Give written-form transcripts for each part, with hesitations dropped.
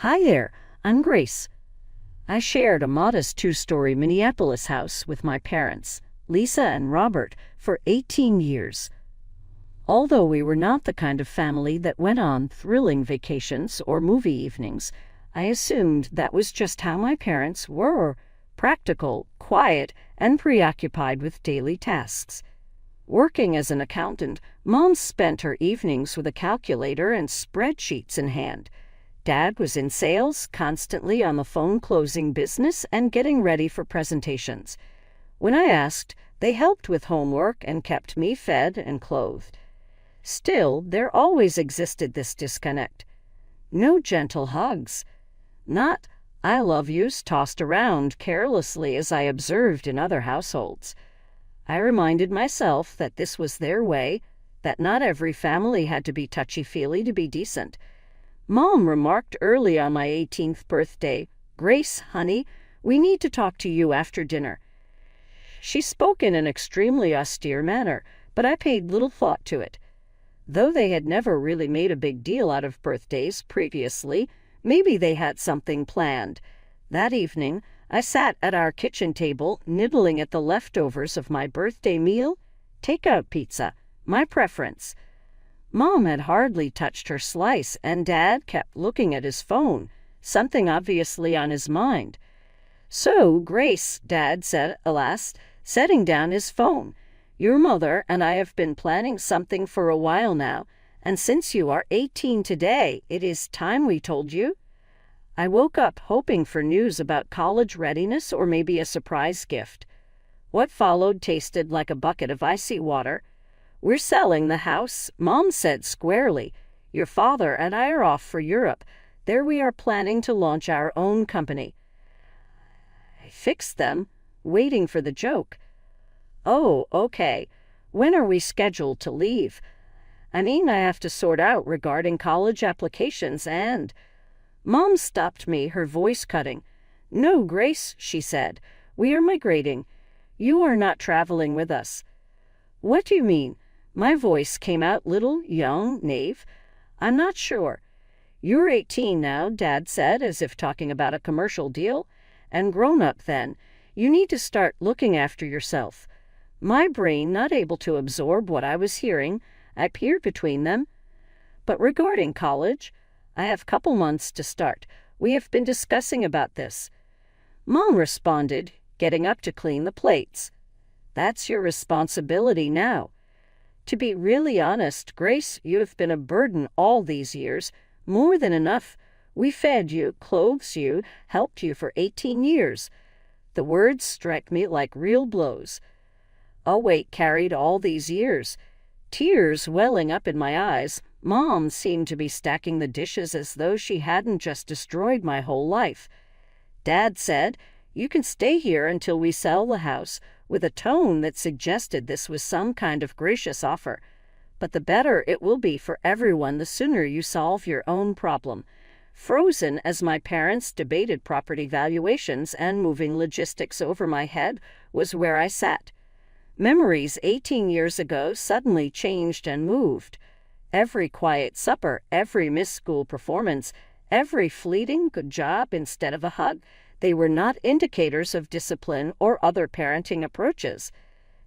Hi there, I'm Grace. I shared a modest two-story Minneapolis house with my parents, Lisa and Robert, for 18 years. Although we were not the kind of family that went on thrilling vacations or movie evenings, I assumed that was just how my parents were: practical, quiet, and preoccupied with daily tasks. Working as an accountant, Mom spent her evenings with a calculator and spreadsheets in hand. Dad was in sales, constantly on the phone closing business and getting ready for presentations. When I asked, they helped with homework and kept me fed and clothed. Still, there always existed this disconnect. No gentle hugs. Not "I love yous" tossed around carelessly as I observed in other households. I reminded myself that this was their way, that not every family had to be touchy-feely to be decent. Mom remarked early on my 18th birthday, "Grace, honey, we need to talk to you after dinner." She spoke in an extremely austere manner, but I paid little thought to it. Though they had never really made a big deal out of birthdays previously, maybe they had something planned. That evening, I sat at our kitchen table, nibbling at the leftovers of my birthday meal, takeout pizza, my preference. Mom had hardly touched her slice, and Dad kept looking at his phone, something obviously on his mind. "So, Grace," Dad said at last, setting down his phone, "your mother and I have been planning something for a while now, and since you are 18 today, it is time we told you." I woke up hoping for news about college readiness or maybe a surprise gift. What followed tasted like a bucket of icy water. "We're selling the house," Mom said squarely. "Your father and I are off for Europe. There we are planning to launch our own company." I fixed them, waiting for the joke. "Oh, okay. When are we scheduled to leave? I have to sort out regarding college applications and—" Mom stopped me, her voice cutting. "No, Grace," she said. "We are migrating. You are not traveling with us." "What do you mean?" My voice came out little, young, naive. "I'm not sure." "You're 18 now," Dad said, as if talking about a commercial deal. "And grown up then. You need to start looking after yourself." My brain not able to absorb what I was hearing, I peered between them. "But regarding college, I have couple months to start. We have been discussing about this." Mom responded, getting up to clean the plates. "That's your responsibility now. To be really honest, Grace, you have been a burden all these years, more than enough. We fed you, clothed you, helped you for 18 years. The words strike me like real blows. A weight carried all these years. Tears welling up in my eyes, Mom seemed to be stacking the dishes as though she hadn't just destroyed my whole life. Dad said, "You can stay here until we sell the house," with a tone that suggested this was some kind of gracious offer. "But the better it will be for everyone the sooner you solve your own problem." Frozen as my parents debated property valuations and moving logistics over my head was where I sat. Memories 18 years ago suddenly changed and moved. Every quiet supper, every missed school performance, every fleeting good job instead of a hug, they were not indicators of discipline or other parenting approaches.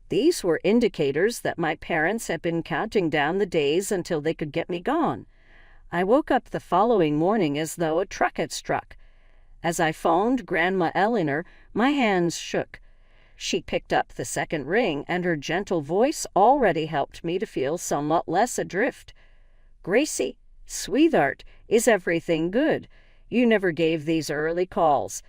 These were indicators that my parents had been counting down the days until they could get me gone. I woke up the following morning as though a truck had struck. As I phoned Grandma Eleanor, my hands shook. She picked up the second ring, and her gentle voice already helped me to feel somewhat less adrift. "Gracie, sweetheart, is everything good? You never gave these early calls."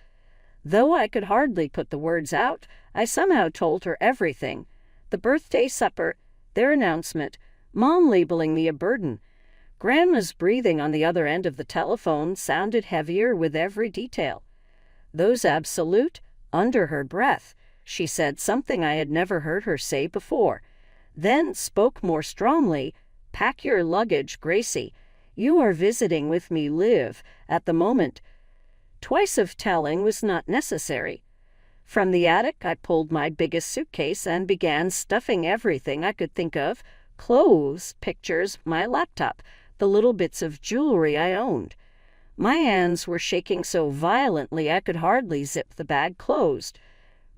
Though I could hardly put the words out, I somehow told her everything. The birthday supper, their announcement, Mom labeling me a burden. Grandma's breathing on the other end of the telephone sounded heavier with every detail. "Those absolute," under her breath, she said something I had never heard her say before. Then spoke more strongly, "Pack your luggage, Gracie. You are visiting with me live at the moment." Twice of telling was not necessary. From the attic, I pulled my biggest suitcase and began stuffing everything I could think of: clothes, pictures, my laptop, the little bits of jewelry I owned. My hands were shaking so violently I could hardly zip the bag closed.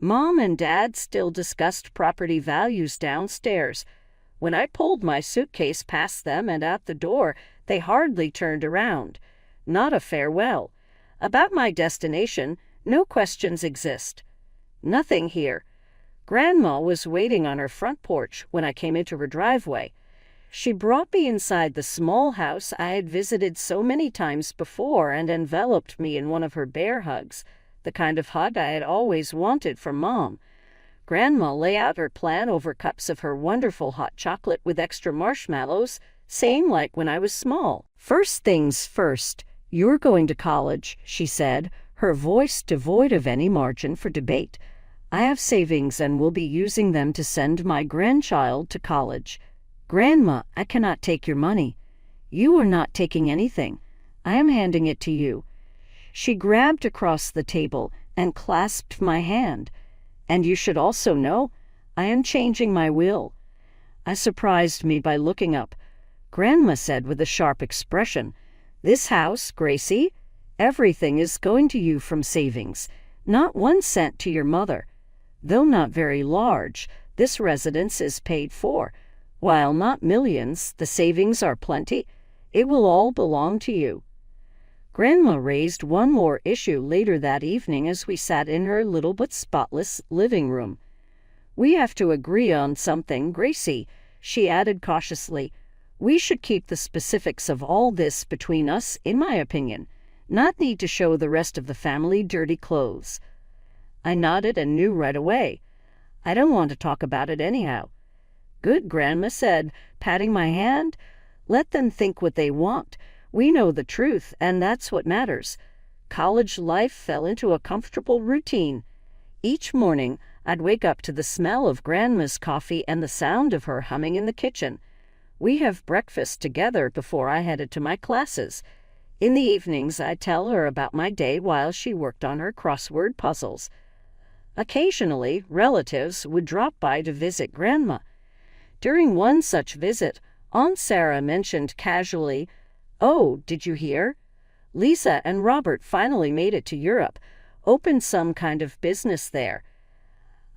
Mom and Dad still discussed property values downstairs. When I pulled my suitcase past them and out the door, they hardly turned around. Not a farewell. About my destination, no questions exist. Nothing here. Grandma was waiting on her front porch when I came into her driveway. She brought me inside the small house I had visited so many times before and enveloped me in one of her bear hugs, the kind of hug I had always wanted from Mom. Grandma lay out her plan over cups of her wonderful hot chocolate with extra marshmallows, same like when I was small. "First things first, you're going to college," she said, her voice devoid of any margin for debate. "I have savings and will be using them to send my grandchild to college." "Grandma, I cannot take your money." "You are not taking anything. I am handing it to you." She grabbed across the table and clasped my hand. "And you should also know, I am changing my will." I surprised me by looking up. Grandma said with a sharp expression, "This house, Gracie, everything is going to you from savings, not 1 cent to your mother. Though not very large, this residence is paid for. While not millions, the savings are plenty. It will all belong to you." Grandma raised one more issue later that evening as we sat in her little but spotless living room. "We have to agree on something, Gracie," she added cautiously. "We should keep the specifics of all this between us, in my opinion, not need to show the rest of the family dirty clothes." I nodded and knew right away. "I don't want to talk about it anyhow." "Good," Grandma said, patting my hand. "Let them think what they want. We know the truth, and that's what matters." College life fell into a comfortable routine. Each morning, I'd wake up to the smell of Grandma's coffee and the sound of her humming in the kitchen. We have breakfast together before I headed to my classes. In the evenings, I'd tell her about my day while she worked on her crossword puzzles. Occasionally, relatives would drop by to visit Grandma. During one such visit, Aunt Sarah mentioned casually, "Oh, did you hear? Lisa and Robert finally made it to Europe, opened some kind of business there."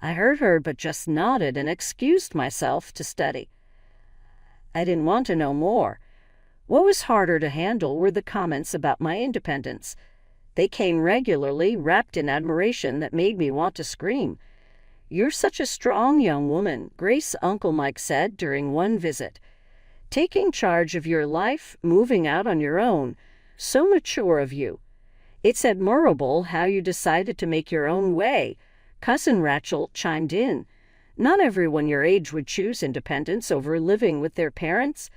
I heard her but just nodded and excused myself to study. I didn't want to know more. What was harder to handle were the comments about my independence. They came regularly, wrapped in admiration that made me want to scream. "You're such a strong young woman," Grace Uncle Mike said during one visit. "Taking charge of your life, moving out on your own. So mature of you. It's admirable how you decided to make your own way." Cousin Rachel chimed in. "Not everyone your age would choose independence over living with their parents."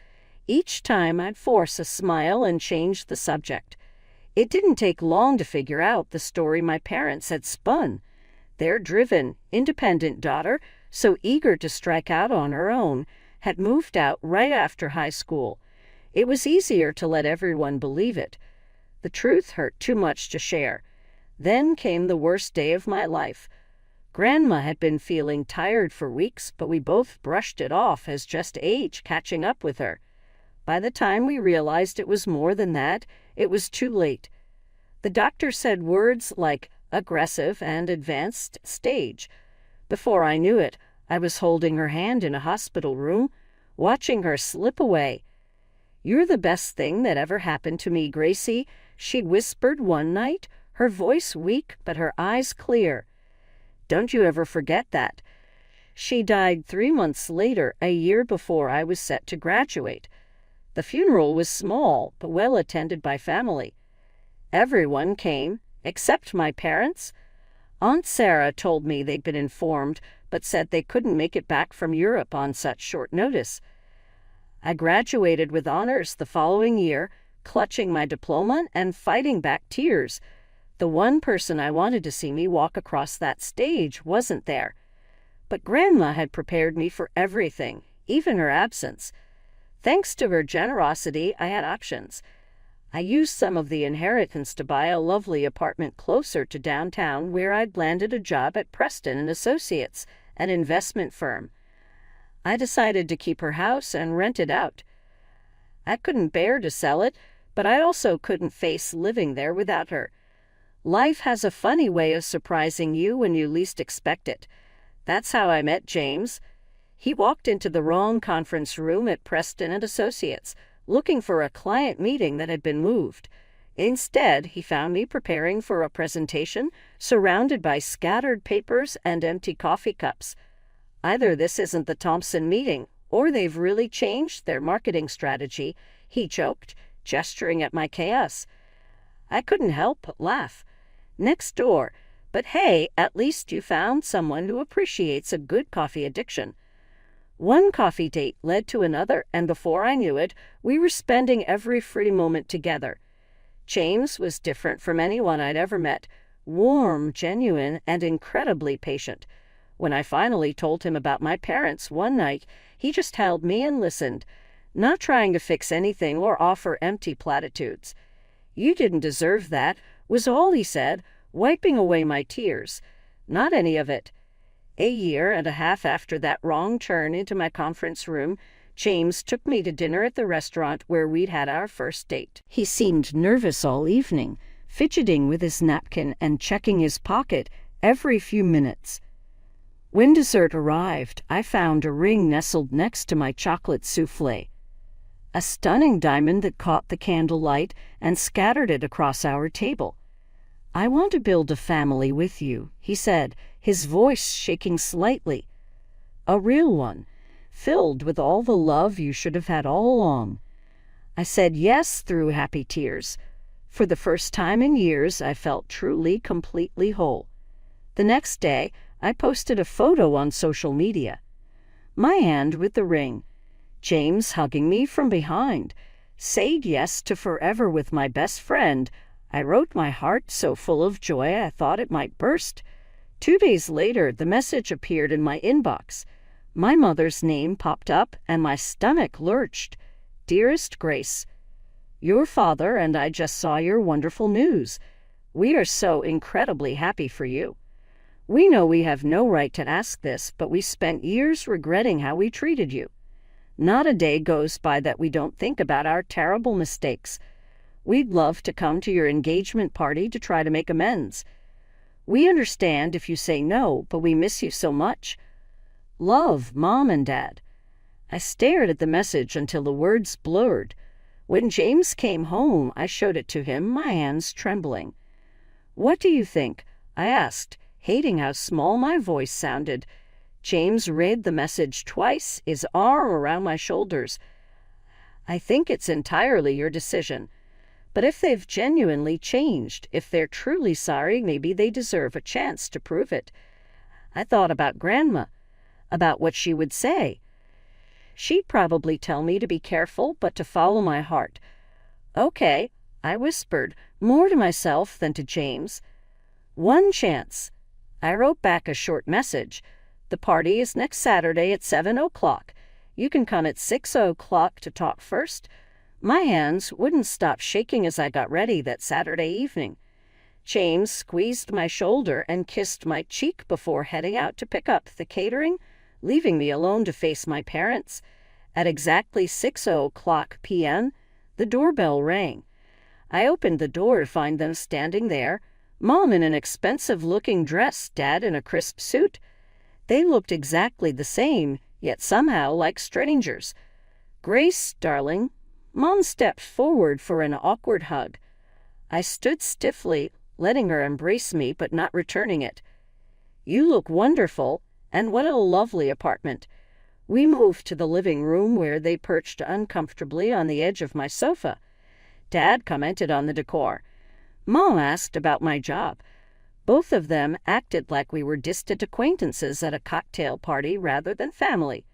Each time I'd force a smile and change the subject. It didn't take long to figure out the story my parents had spun. Their driven, independent daughter, so eager to strike out on her own, had moved out right after high school. It was easier to let everyone believe it. The truth hurt too much to share. Then came the worst day of my life. Grandma had been feeling tired for weeks, but we both brushed it off as just age catching up with her. By the time we realized it was more than that, it was too late. The doctor said words like aggressive and advanced stage. Before I knew it, I was holding her hand in a hospital room, watching her slip away. "You're the best thing that ever happened to me, Gracie," she whispered one night, her voice weak but her eyes clear. "Don't you ever forget that." She died 3 months later, a year before I was set to graduate. The funeral was small, but well attended by family. Everyone came, except my parents. Aunt Sarah told me they'd been informed, but said they couldn't make it back from Europe on such short notice. I graduated with honors the following year, clutching my diploma and fighting back tears. The one person I wanted to see me walk across that stage wasn't there. But Grandma had prepared me for everything, even her absence. Thanks to her generosity, I had options. I used some of the inheritance to buy a lovely apartment closer to downtown where I'd landed a job at Preston and Associates, an investment firm. I decided to keep her house and rent it out. I couldn't bear to sell it, but I also couldn't face living there without her. Life has a funny way of surprising you when you least expect it. That's how I met James. He walked into the wrong conference room at Preston and Associates, looking for a client meeting that had been moved. Instead, he found me preparing for a presentation, surrounded by scattered papers and empty coffee cups. Either this isn't the Thompson meeting, or they've really changed their marketing strategy, he joked, gesturing at my chaos. I couldn't help but laugh. Next door, but hey, at least you found someone who appreciates a good coffee addiction. One coffee date led to another, and before I knew it, we were spending every free moment together. James was different from anyone I'd ever met, warm, genuine, and incredibly patient. When I finally told him about my parents one night, he just held me and listened, not trying to fix anything or offer empty platitudes. "You didn't deserve that," was all he said, wiping away my tears. Not any of it. A year and a half after that wrong turn into my conference room, James took me to dinner at the restaurant where we'd had our first date. He seemed nervous all evening, fidgeting with his napkin and checking his pocket every few minutes. When dessert arrived, I found a ring nestled next to my chocolate soufflé. A stunning diamond that caught the candlelight and scattered it across our table. "I want to build a family with you," he said, his voice shaking slightly. "A real one, filled with all the love you should have had all along." I said yes through happy tears. For the first time in years, I felt truly, completely whole. The next day, I posted a photo on social media. My hand with the ring, James hugging me from behind. "Said yes to forever with my best friend." I wrote my heart so full of joy I thought it might burst. 2 days later, the message appeared in my inbox. My mother's name popped up and my stomach lurched. "Dearest Grace, your father and I just saw your wonderful news. We are so incredibly happy for you. We know we have no right to ask this, but we spent years regretting how we treated you. Not a day goes by that we don't think about our terrible mistakes. We'd love to come to your engagement party to try to make amends. We understand if you say no, but we miss you so much. Love, Mom and Dad." I stared at the message until the words blurred. When James came home, I showed it to him, my hands trembling. "What do you think?" I asked, hating how small my voice sounded. James read the message twice, his arm around my shoulders. "I think it's entirely your decision. But if they've genuinely changed, if they're truly sorry, maybe they deserve a chance to prove it." I thought about Grandma, about what she would say. She'd probably tell me to be careful, but to follow my heart. "Okay," I whispered, more to myself than to James. "One chance." I wrote back a short message. "The party is next Saturday at 7 o'clock. You can come at 6 o'clock to talk first." My hands wouldn't stop shaking as I got ready that Saturday evening. James squeezed my shoulder and kissed my cheek before heading out to pick up the catering, leaving me alone to face my parents. At exactly 6 p.m., the doorbell rang. I opened the door to find them standing there, Mom in an expensive-looking dress, Dad in a crisp suit. They looked exactly the same, yet somehow like strangers. "Grace, darling." Mom stepped forward for an awkward hug. I stood stiffly, letting her embrace me but not returning it. "You look wonderful, and what a lovely apartment." We moved to the living room where they perched uncomfortably on the edge of my sofa. Dad commented on the decor. Mom asked about my job. Both of them acted like we were distant acquaintances at a cocktail party rather than family.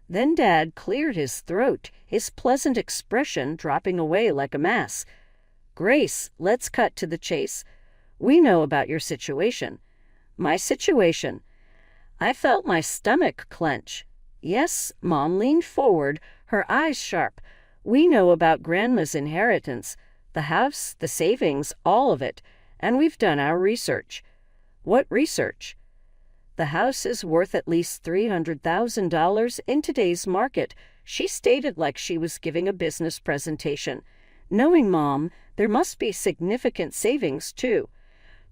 Then Dad cleared his throat, his pleasant expression dropping away like a mask. "Grace, let's cut to the chase. We know about your situation." "My situation?" I felt my stomach clench. "Yes," Mom leaned forward, her eyes sharp. "We know about Grandma's inheritance, the house, the savings, all of it, and we've done our research." "What research?" "The house is worth at least $300,000 in today's market," she stated like she was giving a business presentation. Knowing Mom, there must be significant savings, too.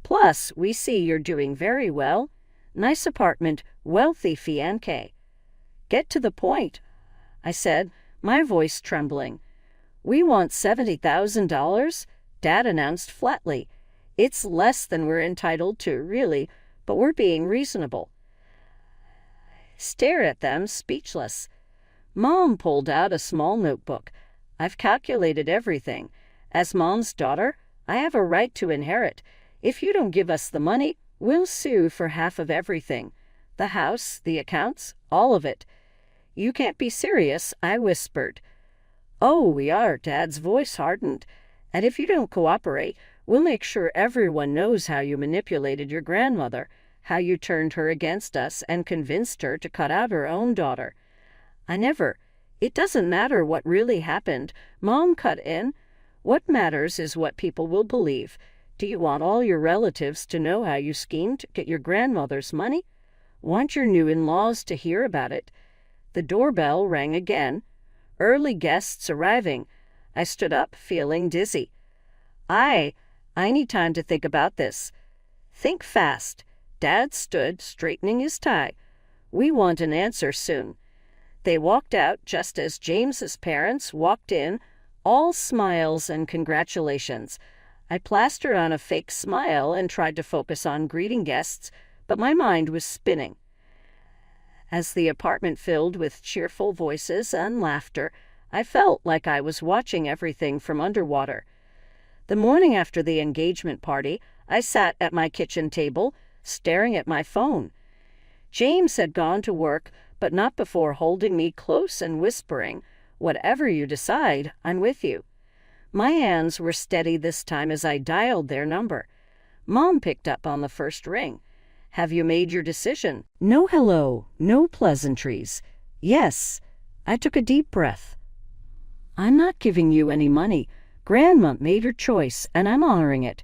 Plus, we see you're doing very well. Nice apartment, wealthy fiancé. Get to the point, I said, my voice trembling. We want $70,000, Dad announced flatly. It's less than we're entitled to, really, but we're being reasonable. Stare at them, speechless. Mom pulled out a small notebook. I've calculated everything. As Mom's daughter, I have a right to inherit. If you don't give us the money, we'll sue for half of everything. The house, the accounts, all of it. You can't be serious, I whispered. Oh, we are, Dad's voice hardened. And if you don't cooperate, we'll make sure everyone knows how you manipulated your grandmother, how you turned her against us and convinced her to cut out her own daughter. It doesn't matter what really happened, Mom cut in. What matters is what people will believe. Do you want all your relatives to know how you schemed to get your grandmother's money? Want your new in-laws to hear about it? The doorbell rang again. Early guests arriving. I stood up, feeling dizzy. I need time to think about this. Think fast. Dad stood, straightening his tie. We want an answer soon. They walked out just as James's parents walked in, all smiles and congratulations. I plastered on a fake smile and tried to focus on greeting guests, but my mind was spinning. As the apartment filled with cheerful voices and laughter, I felt like I was watching everything from underwater. The morning after the engagement party, I sat at my kitchen table, staring at my phone. James had gone to work, but not before holding me close and whispering, "Whatever you decide, I'm with you." My hands were steady this time as I dialed their number. Mom picked up on the first ring. "Have you made your decision?" No hello, no pleasantries. Yes. I took a deep breath. "I'm not giving you any money. Grandma made her choice, and I'm honoring it."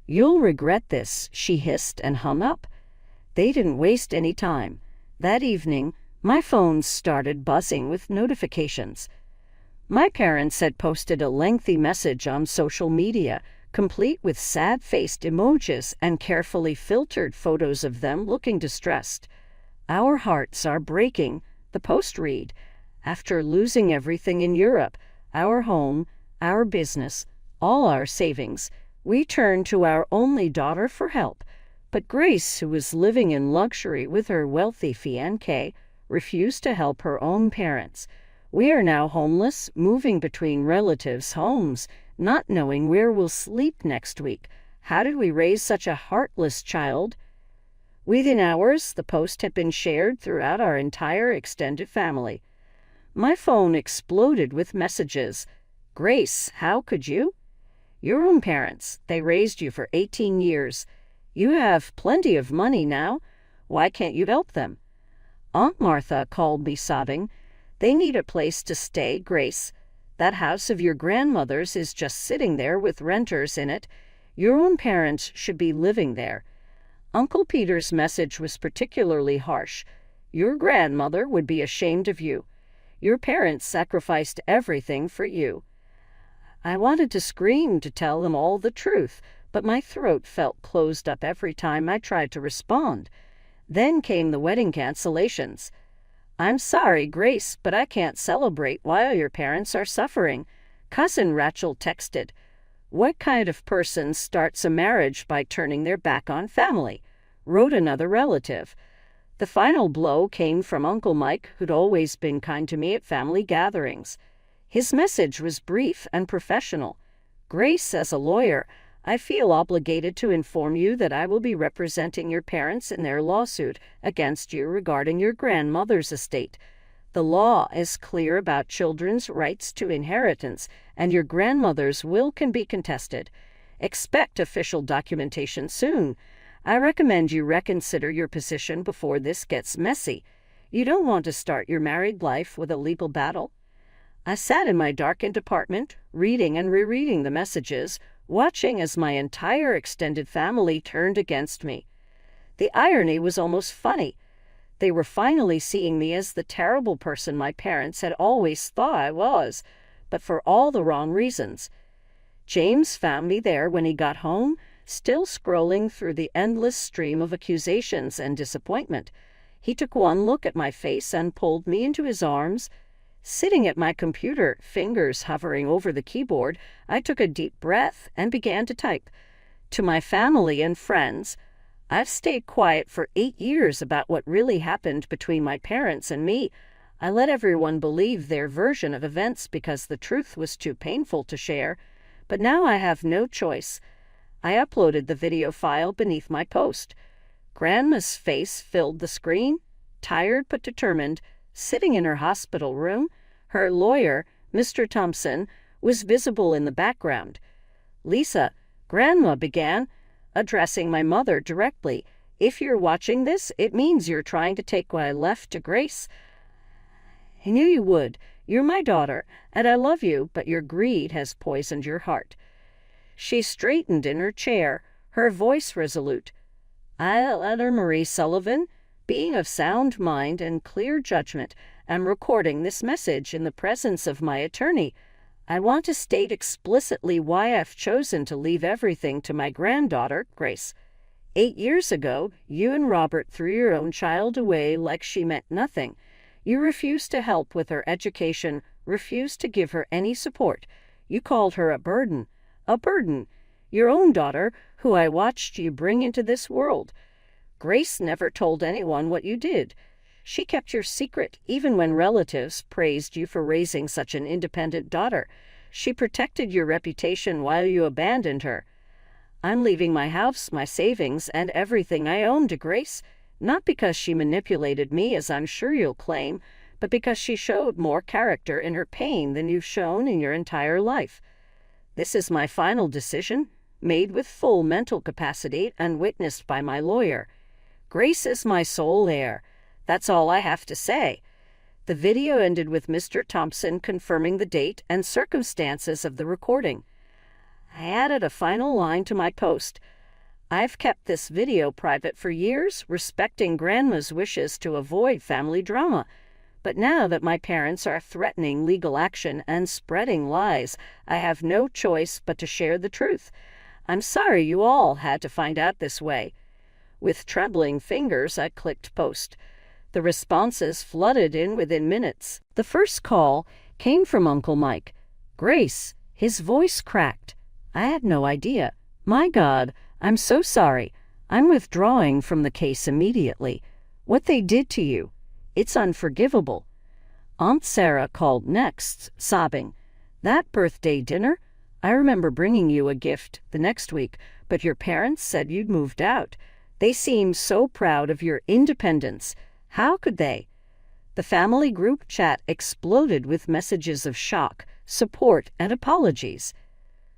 "You'll regret this," she hissed and hung up. They didn't waste any time. That evening, my phone started buzzing with notifications. My parents had posted a lengthy message on social media, complete with sad-faced emojis and carefully filtered photos of them looking distressed. "Our hearts are breaking," the post read. "After losing everything in Europe, our home, our business, all our savings, we turned to our only daughter for help. But Grace, who was living in luxury with her wealthy fiancé, refused to help her own parents. We are now homeless, moving between relatives' homes, not knowing where we'll sleep next week. How did we raise such a heartless child?" Within hours, the post had been shared throughout our entire extended family. My phone exploded with messages. "Grace, how could you? Your own parents, they raised you for 18 years. You have plenty of money now. Why can't you help them?" Aunt Martha called me sobbing. "They need a place to stay, Grace. That house of your grandmother's is just sitting there with renters in it. Your own parents should be living there." Uncle Peter's message was particularly harsh. "Your grandmother would be ashamed of you. Your parents sacrificed everything for you." I wanted to scream to tell them all the truth, but my throat felt closed up every time I tried to respond. Then came the wedding cancellations. "I'm sorry, Grace, but I can't celebrate while your parents are suffering." Cousin Rachel texted. "What kind of person starts a marriage by turning their back on family?" wrote another relative. The final blow came from Uncle Mike, who'd always been kind to me at family gatherings. His message was brief and professional. "Grace, as a lawyer, I feel obligated to inform you that I will be representing your parents in their lawsuit against you regarding your grandmother's estate. The law is clear about children's rights to inheritance, and your grandmother's will can be contested. Expect official documentation soon. I recommend you reconsider your position before this gets messy. You don't want to start your married life with a legal battle." I sat in my darkened apartment, reading and rereading the messages, watching as my entire extended family turned against me. The irony was almost funny. They were finally seeing me as the terrible person my parents had always thought I was, but for all the wrong reasons. James found me there when he got home, still scrolling through the endless stream of accusations and disappointment. He took one look at my face and pulled me into his arms. Sitting at my computer, fingers hovering over the keyboard, I took a deep breath and began to type. To my family and friends, I've stayed quiet for 8 years about what really happened between my parents and me. I let everyone believe their version of events because the truth was too painful to share. But now I have no choice. I uploaded the video file beneath my post. Grandma's face filled the screen, tired but determined, sitting in her hospital room. Her lawyer, Mr. Thompson, was visible in the background. "Lisa," Grandma began, addressing my mother directly, "if you're watching this, it means you're trying to take what I left to Grace. I knew you would. You're my daughter, and I love you, but your greed has poisoned your heart." She straightened in her chair, her voice resolute. "I, Letter Marie Sullivan, being of sound mind and clear judgment, am recording this message in the presence of my attorney. I want to state explicitly why I've chosen to leave everything to my granddaughter, Grace. 8 years ago, you and Robert threw your own child away like she meant nothing. You refused to help with her education, refused to give her any support. You called her a burden. A burden. Your own daughter, who I watched you bring into this world. Grace never told anyone what you did. She kept your secret, even when relatives praised you for raising such an independent daughter. She protected your reputation while you abandoned her. I'm leaving my house, my savings, and everything I own to Grace, not because she manipulated me, as I'm sure you'll claim, but because she showed more character in her pain than you've shown in your entire life. This is my final decision, made with full mental capacity and witnessed by my lawyer. Grace is my sole heir. That's all I have to say." The video ended with Mr. Thompson confirming the date and circumstances of the recording. I added a final line to my post. "I've kept this video private for years, respecting Grandma's wishes to avoid family drama. But now that my parents are threatening legal action and spreading lies, I have no choice but to share the truth. I'm sorry you all had to find out this way." With trembling fingers, I clicked post. The responses flooded in within minutes. The first call came from Uncle Mike. "Grace," his voice cracked. "I had no idea. My God, I'm so sorry. I'm withdrawing from the case immediately. What they did to you, it's unforgivable." Aunt Sarah called next, sobbing. "That birthday dinner? I remember bringing you a gift the next week, but your parents said you'd moved out. They seemed so proud of your independence. How could they?" The family group chat exploded with messages of shock, support, and apologies.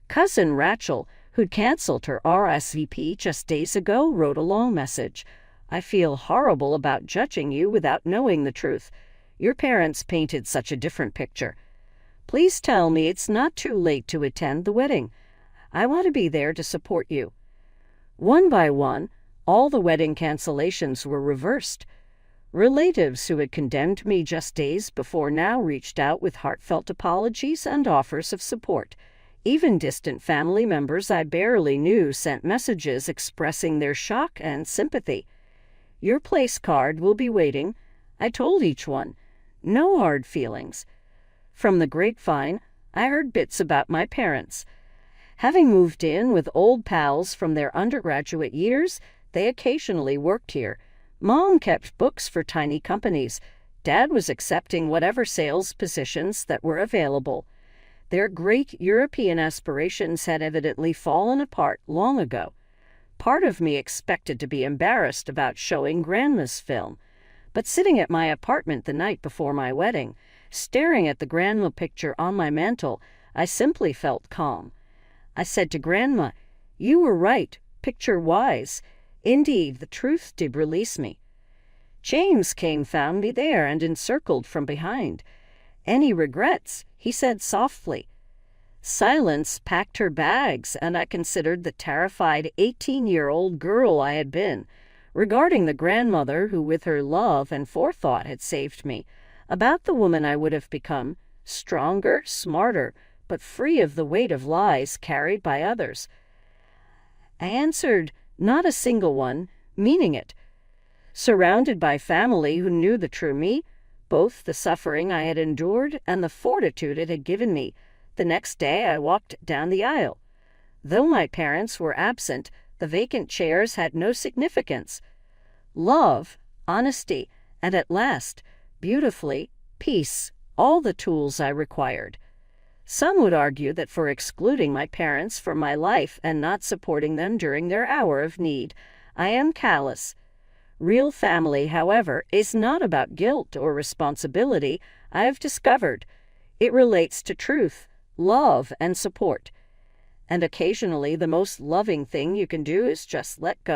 Cousin Rachel, who'd canceled her RSVP just days ago, wrote a long message. "I feel horrible about judging you without knowing the truth. Your parents painted such a different picture. Please tell me it's not too late to attend the wedding. I want to be there to support you." One by one, all the wedding cancellations were reversed. Relatives who had condemned me just days before now reached out with heartfelt apologies and offers of support. Even distant family members I barely knew sent messages expressing their shock and sympathy. "Your place card will be waiting," I told each one. No hard feelings. From the grapevine, I heard bits about my parents. Having moved in with old pals from their undergraduate years, they occasionally worked here. Mom kept books for tiny companies. Dad was accepting whatever sales positions that were available. Their great European aspirations had evidently fallen apart long ago. Part of me expected to be embarrassed about showing Grandma's film, but sitting at my apartment the night before my wedding, staring at the Grandma picture on my mantel, I simply felt calm. I said to Grandma, "You were right, picture-wise. Indeed, the truth did release me." James found me there and encircled from behind. "Any regrets?" he said softly. Silence packed her bags, and I considered the terrified 18-year-old girl I had been, regarding the grandmother who with her love and forethought had saved me, about the woman I would have become, stronger, smarter, but free of the weight of lies carried by others. I answered, not a single one, meaning it. Surrounded by family who knew the true me, both the suffering I had endured and the fortitude it had given me, the next day I walked down the aisle. Though my parents were absent, the vacant chairs had no significance. Love, honesty, and at last, beautifully, peace, all the tools I required. Some would argue that for excluding my parents from my life and not supporting them during their hour of need, I am callous. Real family, however, is not about guilt or responsibility, I have discovered. It relates to truth, love, and support. And occasionally the most loving thing you can do is just let go.